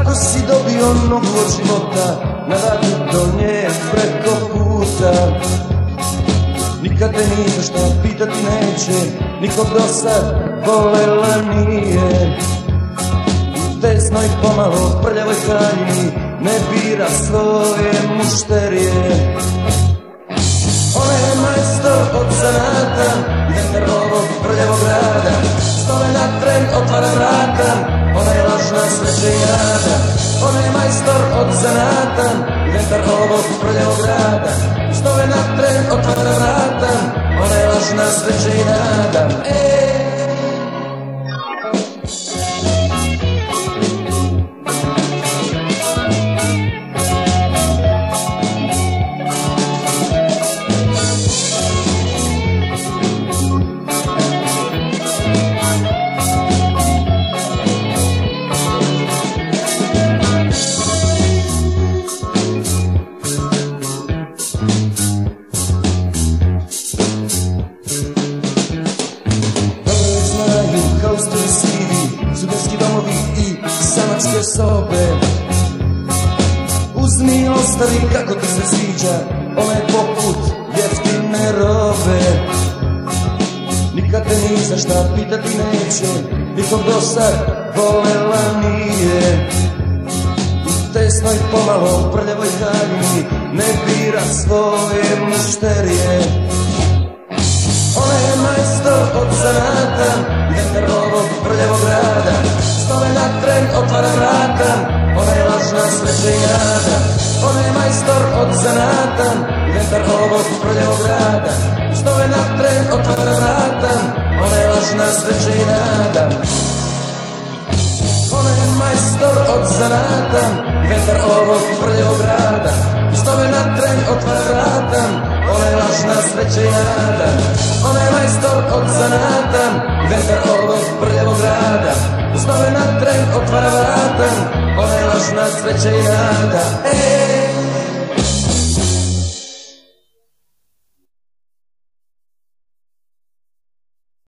Kako si dobio nogu od života, na vratu do nje preko puta? Nikad te niko šta pitati neće, nikog do sad volela nije. U tesnoj pomalo prljavoj haljini ne bira svoje mušterije. Ona je majstor od zanata, vjetar ovog prljavog grada. Stove na tren, otvara vrata, ona je lažna sreće i nada. Ona je majstor od zanata, vjetar ovog prljavog grada. Stove na tren, otvara vrata, ona je lažna sreće i nada. Sudarski domovi i samačke sobe. Uzmi i ostavi kako ti se sviđa, ona je poput jeftine robe. Nikad te ni za šta pitati neće, nikog do sad volela nije. U tesnoj pomalo prljavoj haljini ne bira svoje mušterije. Ona je majstor od zanata, vjetar ovog prljavog grada. Stove na tren, otvara vrata, ona je lažna sreće i nada. Ona je majstor od zanata, vjetar ovog prljavog grada. Stove na tren, otvara vrata, ona je lažna sreće i nada. Ona je majstor od zanata, vjetar ovog prljavog grada. Stove na tren, otvara vrata, ona je lažna sreće i nada. Ona je majstor od zanata, vjetar ovog prljavog grada. Stove na tren, otvara vrata, ona je lažna sreće i nada.